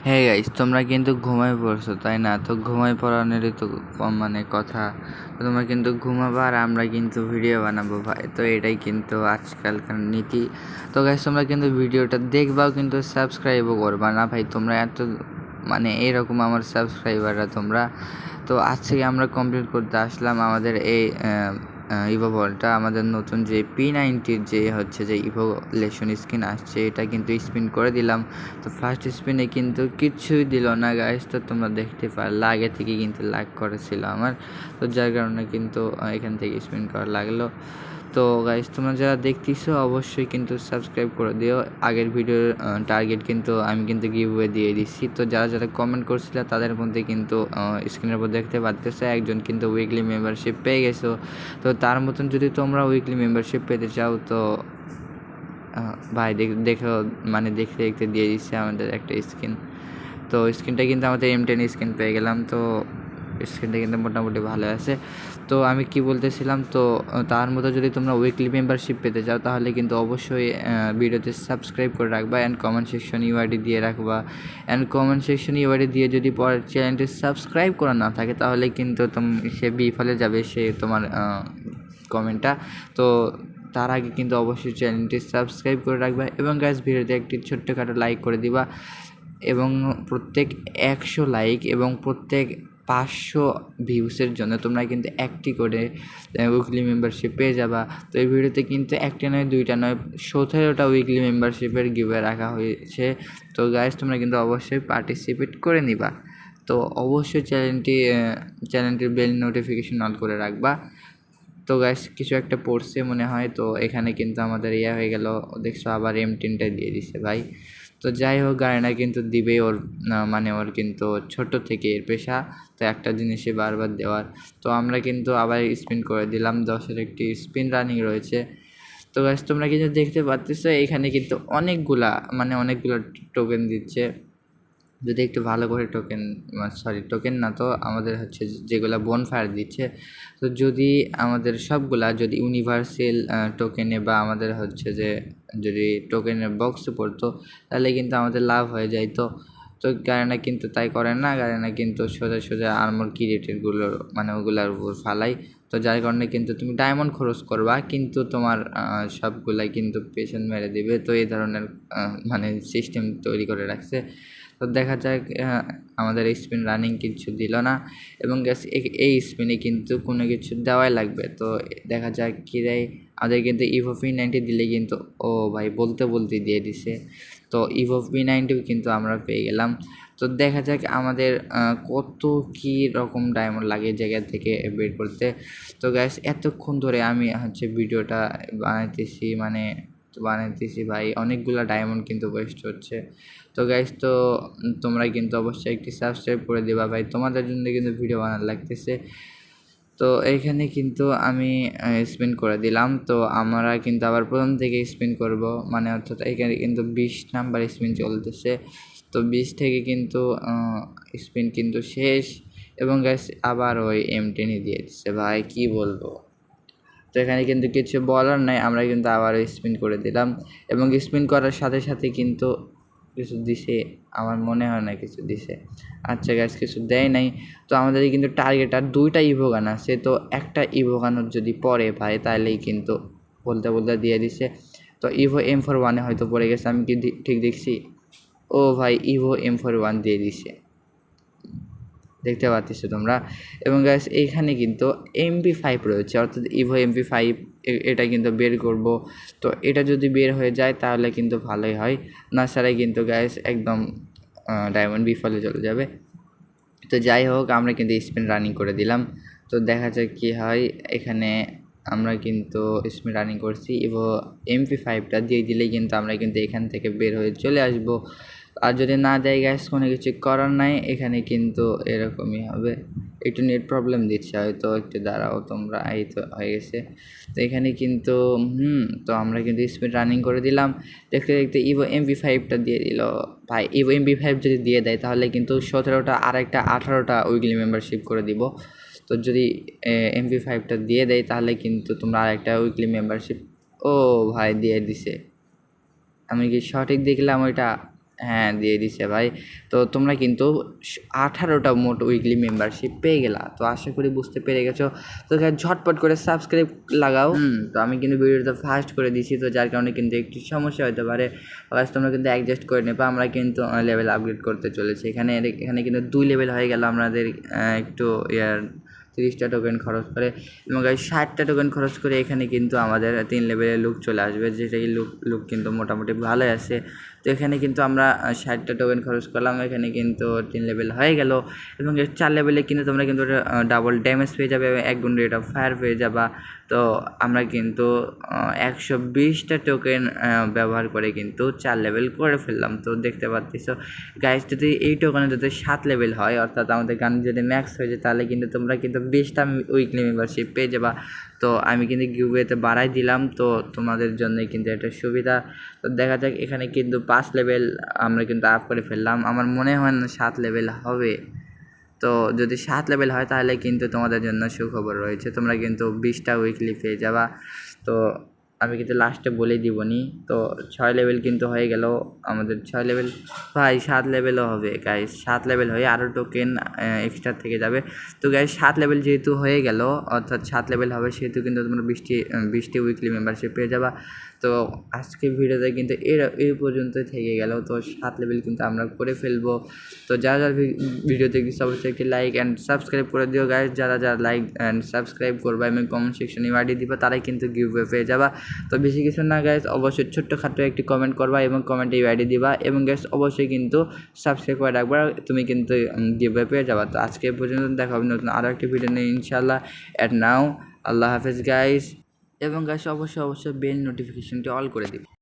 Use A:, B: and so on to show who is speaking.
A: হ্যাঁ গাইস, তোমরা কিন্তু ঘুমায় পড়ছো তাই না? তো ঘুমায় পড়ানোরই তো মানে কথা। তো তোমরা কিন্তু ঘুমাবা আর আমরা কিন্তু ভিডিও বানাবো ভাই। তো এটাই কিন্তু আজকালকার নীতি। তো গাইস, তোমরা কিন্তু ভিডিওটা দেখবাও কিন্তু সাবস্ক্রাইবও করবা না ভাই। তোমরা এত মানে এরকম আমার সাবস্ক্রাইবাররা তোমরা। তো আজকে আমরা কমপ্লিট করতে আসলাম আমাদের এই ইভো বলটা। আমাদের নতুন যে P90 যে হচ্ছে যে ইভোলেশন স্কিন আসছে, এটা কিন্তু স্পিন করে দিলাম। তো ফার্স্ট স্পিনে কিন্তু কিচ্ছুই দিল না গাইস। তো তোমরা দেখতে পারলে আগে থেকে কিন্তু লাগ করেছিল আমার, তো যার কারণে কিন্তু এখান থেকে স্পিন করা লাগলো। তো গাইস, তোমরা যারা দেখতেছো অবশ্যই কিন্তু সাবস্ক্রাইব করে দিও। আগের ভিডিওর টার্গেট কিন্তু আমি কিন্তু গিভওয়ে দিয়ে দিচ্ছি। তো যারা যারা কমেন্ট করছিল তাদের মধ্যে কিন্তু স্ক্রিনের উপর দেখতে পাচ্তেছে একজন কিন্তু উইকলি মেম্বারশিপ পেয়ে গেছো। তো তার মতন যদি তোমরা উইকলি মেম্বারশিপ পেতে চাও তো ভাই দেখো, মানে দেখতে দেখতে দিয়ে দিচ্ছে আমাদের একটা স্কিন। তো স্কিনটা কিন্তু আমাদের M10 স্কিন পেয়ে গেলাম। তো স্কিনটা কিন্তু মোটামুটি ভালো আছে। তো আমি কি বলতেছিলাম, তো তার মতো যদি তোমরা উইকলি মেম্বারশিপ পেতে চাও তাহলে কিন্তু অবশ্যই ভিডিওতে সাবস্ক্রাইব করে রাখবা অ্যান্ড কমেন্ট সেকশন ইউআইডি দিয়ে রাখবা। অ্যান্ড কমেন্ট সেকশন ইউআইডি দিয়ে যদি পরের চ্যানেলটি সাবস্ক্রাইব করা না থাকে তাহলে কিন্তু সে বিফলে যাবে সে তোমার কমেন্টটা। তো তার আগে কিন্তু অবশ্যই চ্যানেলটি সাবস্ক্রাইব করে রাখবা এবং গাইস ভিডিওতে একটি ছোট্টখাটো লাইক করে দিবা। এবং প্রত্যেক 100 লাইক এবং প্রত্যেক 500 ভিউসের জন্য তোমরা কিন্তু একটি করে উইকলি মেম্বারশিপ পেয়ে যাবা। তো এই ভিডিওতে কিন্তু একটা নয়, দুইটা নয়, 17টা উইকলি মেম্বারশিপের গিভওয়ে রাখা হয়েছে। তো গাইস, তোমরা কিন্তু অবশ্যই পার্টিসিপেট করে নিবা। তো অবশ্যই চ্যানেলটির বেল নোটিফিকেশন অন করে রাখবা। তো গাইস, কিছু একটা পড়ছে মনে হয়। তো এখানে কিন্তু আমাদের হয়ে গেল, দেখছো আবার M10টা দিয়ে দিছে ভাই। তো যাই হোক, গাড়িটা কিন্তু দিবেই ওর, মানে ওর কিন্তু ছোট থেকে এর পেশা। তো একটা জিনিসই বারবার দেওয়ার। তো আমরা কিন্তু আবার স্পিন করে দিলাম, 10-এর একটি স্পিন রানিং রয়েছে। তো গাইস, তোমরা কিন্তু দেখতে পাচ্তেছো এখানে কিন্তু অনেকগুলা টোকেন দিচ্ছে। যদি একটু ভালো করে টোকেন না, তো আমাদের হচ্ছে যেগুলা বোনফায়ার দিচ্ছে, তো যদি আমাদের সবগুলা যদি ইউনিভার্সাল টোকেনে বা আমাদের হচ্ছে যে যদি টোকেনের বক্সে পড়তো তাহলে কিন্তু আমাদের লাভ হয়ে যায়। তো গাড়িনা কিন্তু তাই করে না, গাড়িনা কিন্তু সোজা আর্মর ক্রিয়েটেডগুলোর মানে ওগুলার উপর ফালাই। তো যার কারণে কিন্তু তুমি ডায়মন্ড খরচ করবা কিন্তু তোমার সবগুলাই কিন্তু পেছন মেরে দিবে। তো এই ধরনের মানে সিস্টেম তৈরি করে রাখছে। তো দেখা যাক, আমাদের স্পিন রানিং কিছু দিল না এবং এই স্পিনে কিন্তু কোনো কিছু দেওয়াই লাগবে। তো দেখা যাক কী দেয়। আমাদের কিন্তু ইভো P90 দিলে কিন্তু ও ভাই বলতে দিয়ে দিছে। তো ইভো P90 কিন্তু আমরা পেয়ে গেলাম। তো দেখা যাক আমাদের কত কী রকম ডায়মন্ড লাগে জায়গা থেকে বের করতে। তো গ্যাস, এতক্ষণ ধরে আমি হচ্ছে ভিডিওটা বানাইতেছি ভাই, অনেকগুলা ডায়মন্ড কিন্তু ওয়েস্ট হচ্ছে। তো গাইস, তো তোমরা কিন্তু অবশ্যই একটি সাবস্ক্রাইব করে দেবা ভাই, তোমাদের জন্য কিন্তু ভিডিও বানাতে লাগতেছে। তো এইখানে কিন্তু আমি স্পিন করে দিলাম। তো আমরা কিন্তু আবার প্রথম থেকে স্পিন করব, মানে অর্থাৎ এখানে কিন্তু 20 নাম্বার স্পিন চলতেছে। তো 20 থেকে কিন্তু স্পিন কিন্তু শেষ এবং গাইস আবার ওই M10 দিয়ে দিচ্ছে ভাই, কি বলবো। তো এখানে কিন্তু কিছু বলার নাই, আমরা কিন্তু আবার স্পিন করে দিলাম এবং স্পিন করার সাথে সাথে কিন্তু কিছু দিছে, আমার মনে হয় না কিছু দিছে। আচ্ছা গ্যাস, কিছু দেয় নাই। তো আমাদের কিন্তু টার্গেট আর 2টা ইভোগান আছে। তো একটা ইভোগানোর যদি পড়ে ভাই তাহলেই কিন্তু বলতে দিয়ে দিছে। তো ইভো M41 হয়তো পড়ে গেছে, আমি কি ঠিক দেখছি? ও ভাই, ইভো M41 দিয়ে দিছে, দেখতে পাচ্ছ তোমরা। এবং গ্যাস এইখানে কিন্তু MP5 রয়েছে, অর্থাৎ ইভো MP5 এটা কিন্তু বের করব। তো এটা যদি বের হয়ে যায় তাহলে কিন্তু ভালোই হয়, না ছাড়াই কিন্তু গ্যাস একদম ডায়মন্ড বিফলে চলে যাবে। তো যাই হোক, আমরা কিন্তু স্পিন রানিং করে দিলাম। তো দেখা যাক কী হয়। এখানে আমরা কিন্তু স্পিন রানিং করছি, ইভো MP5টা দিয়ে দিলেই কিন্তু আমরা কিন্তু এখান থেকে বের হয়ে চলে আসব। আর যদি না দেয় গ্যাস, কোনো কিছু করার নাই, এখানে কিন্তু এরকমই হবে। একটু নেট প্রবলেম দিচ্ছে হয়তো, একটু দাঁড়াও তোমরা। এই তো হয়ে গেছে। তো এখানে কিন্তু তো আমরা কিন্তু স্পিড রানিং করে দিলাম। দেখতে দেখতে ইভো MP5টা দিয়ে দিল ভাই। ইভো MP5 যদি দিয়ে দেয় তাহলে কিন্তু 17টা আর একটা 18টা উইকলি মেম্বারশিপ করে দিব। তো যদি MP5টা দিয়ে দেয় তাহলে কিন্তু তোমরা আর একটা উইকলি মেম্বারশিপ, ও ভাই দিয়ে দিছে। আমি কি সঠিক দেখলাম ওইটা? হ্যাঁ দিয়ে দিছে ভাই। তো তোমরা কিন্তু 18টা মোট উইকলি মেম্বারশিপ পেয়ে গেলা। তো আশা করি বুঝতে পেরে গেছো। তো ঝটপট করে সাবস্ক্রাইব লাগাও। তো আমি কিন্তু ভিডিওটা ফাস্ট করে দিছি, তো যার কারণে কিন্তু একটু সমস্যা হতে পারে। তোমরা কিন্তু অ্যাডজাস্ট করে নেবে। আমরা কিন্তু লেভেল আপগ্রেড করতে চলেছি। এখানে কিন্তু 2 লেভেল হয়ে গেল আমাদের একটু 30টা টোকেন খরচ করে এবং 60টা টোকেন খরচ করে এখানে কিন্তু আমাদের 3 লেভেলের লুক চলে আসবে, যেটা কি লুক কিন্তু মোটামুটি ভালোই আছে। তো এখানে কিন্তু আমরা 60টা টোকেন খরচ করলাম, এখানে কিন্তু 3 লেভেল হয়ে গেল এবং 4 লেভেলে কিন্তু তোমরা কিন্তু ডাবল ড্যামেজ পেয়ে যাবে, 1 গুণ রেট অফ ফায়ার পেয়ে যাবা। তো আমরা কিন্তু 120টা টোকেন ব্যবহার করে কিন্তু 4 লেভেল করে ফেললাম। তো দেখতে পাচ্ছ গাইস, যদি এই টোকেনে যদি 7 লেভেল হয়, অর্থাৎ আমাদের গান যদি ম্যাক্স হয়ে যায়, তাহলে কিন্তু তোমরা কিন্তু 20টা উইকলি মেম্বারশিপ পেয়ে যাবা। তো আমি কিন্তু গিভওয়েতে বাড়াই দিলাম, তো তোমাদের জন্য কিন্তু এটা সুবিধা। তো দেখা যাক, এখানে কিন্তু 5 লেভেল আমরা কিন্তু আপ করে ফেললাম। আমার মনে হয় না 7 লেভেল হবে। তো যদি 7 লেভেল হয় তাহলে কিন্তু তোমাদের জন্য সুখবর রয়েছে, তোমরা কিন্তু 20টা উইকলি পেয়ে যাবা। তো আমি কিন্তু লাস্টে বলে দিবনি। তো 6 লেভেল কিন্তু হয়ে গেল আমাদের। 6 লেভেল ভাই, 7 লেভেলও হবে গাইস। 7 লেভেল হয়ে আরও টোকেন এক্সট্রা থেকে যাবে। তো গাইস 7 লেভেল যেহেতু হয়ে গেল, অর্থাৎ 7 লেভেল হবে, সেহেতু কিন্তু তোমরা 20টি উইকলি মেম্বারশিপ পেয়ে যাবা। তো আজকের ভিডিওতে কিন্তু এই পর্যন্তই থেকে গেল। তো 7 লেভেল কিন্তু আমরা করে ফেলবো। তো যারা ভিডিও দেখছি অবশ্যই একটি লাইক অ্যান্ড সাবস্ক্রাইব করে দিও গাইস। যারা লাইক অ্যান্ড সাবস্ক্রাইব করবা এবং কমেন্ট সেকশনে ইউআইডি দিবা, তারাই কিন্তু গিভওয়ে পেয়ে যাবা। তো বেশি কিছু না গাইস, অবশ্যই ছোট্টখাটো একটি কমেন্ট করবা এবং কমেন্টে ইউআইডি দিবা এবং গাইস অবশ্যই কিন্তু সাবস্ক্রাইব করে রাখবা, তুমি কিন্তু গিভওয়ে পেয়ে যাবা। তো আজকে পর্যন্ত দেখা হবে নতুন আরও একটি ভিডিও নিয়ে ইনশাআল্লাহ। অ্যাট নাও আল্লাহ হাফেজ গাইস। এবং গাইস অবশ্যই বেল নোটিফিকেশনটি অল করে দিবে।